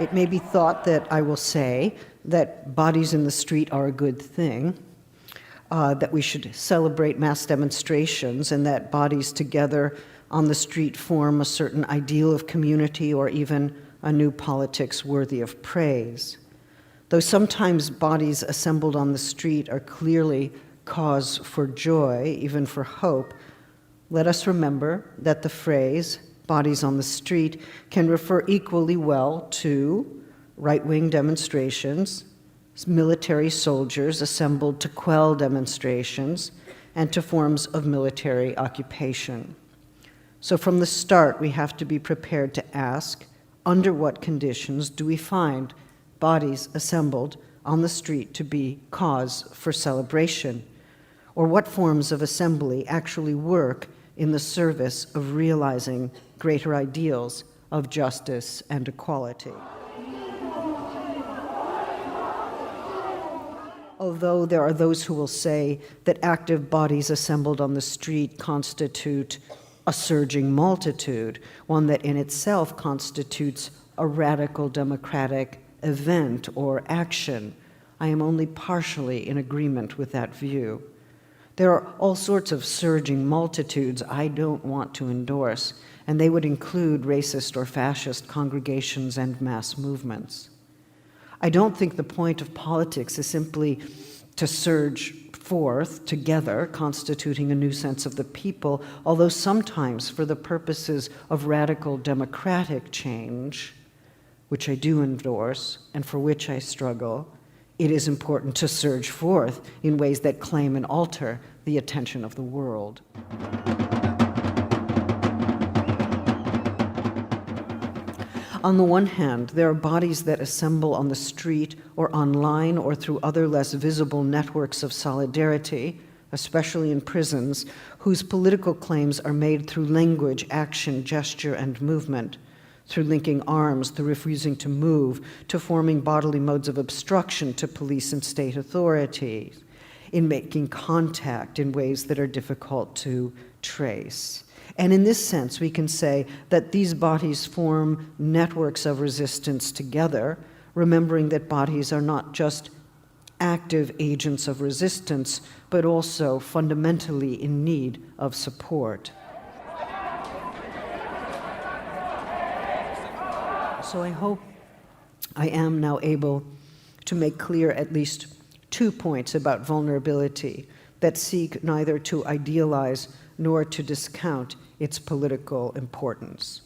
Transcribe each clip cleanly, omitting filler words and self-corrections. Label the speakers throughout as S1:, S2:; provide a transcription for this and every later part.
S1: It may be thought that I will say that bodies in the street are a good thing, that we should celebrate mass demonstrations, and that bodies together on the street form a certain ideal of community or even a new politics worthy of praise. Though sometimes bodies assembled on the street are clearly cause for joy, even for hope, let us remember that the phrase, bodies on the street, can refer equally well to right-wing demonstrations, military soldiers assembled to quell demonstrations, and to forms of military occupation. So from the start, we have to be prepared to ask, under what conditions do we find bodies assembled on the street to be cause for celebration? Or what forms of assembly actually work in the service of realizing greater ideals of justice and equality? Although there are those who will say that active bodies assembled on the street constitute a surging multitude, one that in itself constitutes a radical democratic event or action, I am only partially in agreement with that view. There are all sorts of surging multitudes I don't want to endorse, and they would include racist or fascist congregations and mass movements. I don't think the point of politics is simply to surge forth together, constituting a new sense of the people, although sometimes for the purposes of radical democratic change, which I do endorse and for which I struggle, it is important to surge forth in ways that claim and alter the attention of the world. On the one hand, there are bodies that assemble on the street or online or through other less visible networks of solidarity, especially in prisons, whose political claims are made through language, action, gesture, and movement, through linking arms, through refusing to move, to forming bodily modes of obstruction to police and state authorities, in making contact in ways that are difficult to trace. And in this sense, we can say that these bodies form networks of resistance together, remembering that bodies are not just active agents of resistance, but also fundamentally in need of support. So I hope I am now able to make clear at least 2 points about vulnerability that seek neither to idealize nor to discount its political importance.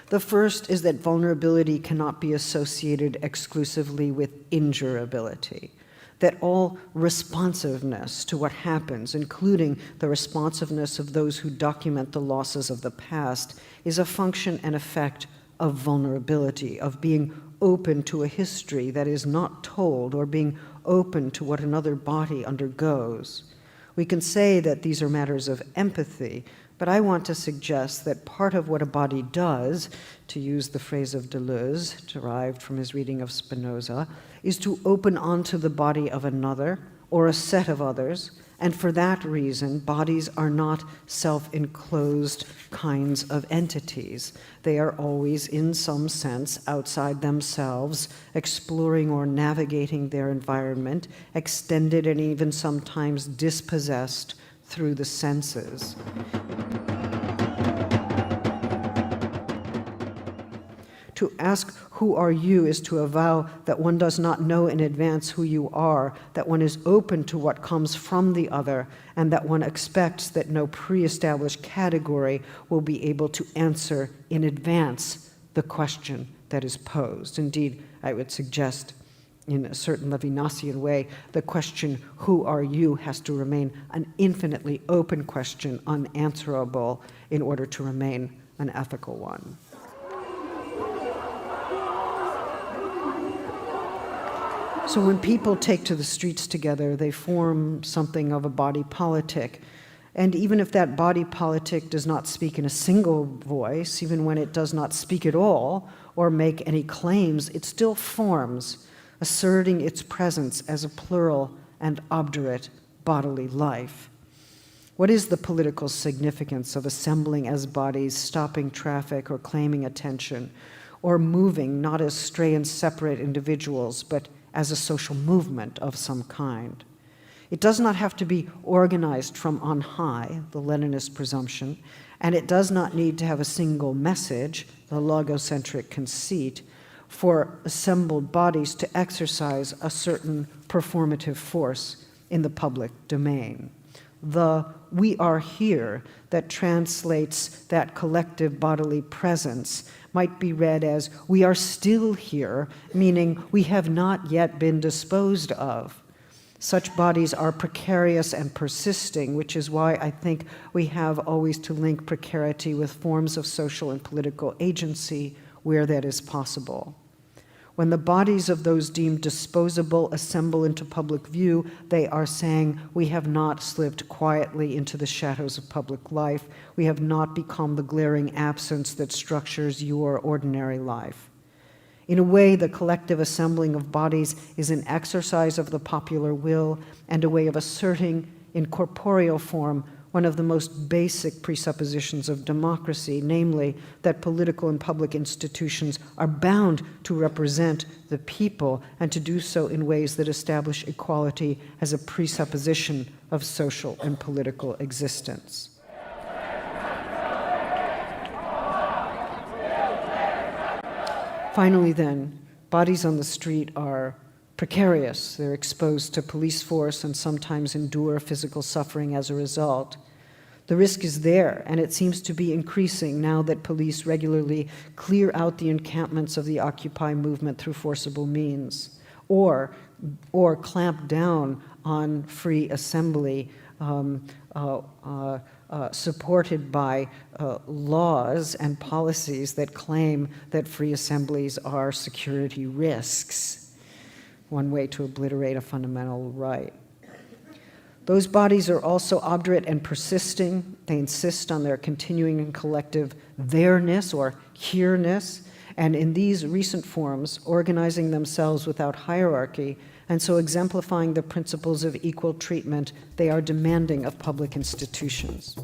S1: The first is that vulnerability cannot be associated exclusively with injurability, that all responsiveness to what happens, including the responsiveness of those who document the losses of the past, is a function and effect of vulnerability, of being open to a history that is not told, or being open to what another body undergoes. We can say that these are matters of empathy, but I want to suggest that part of what a body does, to use the phrase of Deleuze, derived from his reading of Spinoza, is to open onto the body of another or a set of others, and for that reason, bodies are not self-enclosed kinds of entities. They are always, in some sense, outside themselves, exploring or navigating their environment, extended and even sometimes dispossessed through the senses. To ask, who are you, is to avow that one does not know in advance who you are, that one is open to what comes from the other, and that one expects that no pre-established category will be able to answer in advance the question that is posed. Indeed, I would suggest, in a certain Levinasian way, the question, who are you, has to remain an infinitely open question, unanswerable, in order to remain an ethical one. So when people take to the streets together, they form something of a body politic. And even if that body politic does not speak in a single voice, even when it does not speak at all or make any claims, it still forms, asserting its presence as a plural and obdurate bodily life. What is the political significance of assembling as bodies, stopping traffic, or claiming attention? or moving not as stray and separate individuals, but as a social movement of some kind. It does not have to be organized from on high, the Leninist presumption, and it does not need to have a single message, the logocentric conceit, for assembled bodies to exercise a certain performative force in the public domain. The "we are here" that translates that collective bodily presence might be read as "we are still here," meaning we have not yet been disposed of. Such bodies are precarious and persisting, which is why I think we have always to link precarity with forms of social and political agency where that is possible. When the bodies of those deemed disposable assemble into public view, they are saying, we have not slipped quietly into the shadows of public life. We have not become the glaring absence that structures your ordinary life. In a way, the collective assembling of bodies is an exercise of the popular will and a way of asserting in corporeal form one of the most basic presuppositions of democracy, namely that political and public institutions are bound to represent the people and to do so in ways that establish equality as a presupposition of social and political existence. Finally, then, bodies on the street are precarious. They're exposed to police force and sometimes endure physical suffering as a result. The risk is there, and it seems to be increasing now that police regularly clear out the encampments of the Occupy movement through forcible means, or clamp down on free assembly supported by laws and policies that claim that free assemblies are security risks, one way to obliterate a fundamental right. Those bodies are also obdurate and persisting. They insist on their continuing and collective there-ness or here-ness, and in these recent forms, organizing themselves without hierarchy, and so exemplifying the principles of equal treatment they are demanding of public institutions.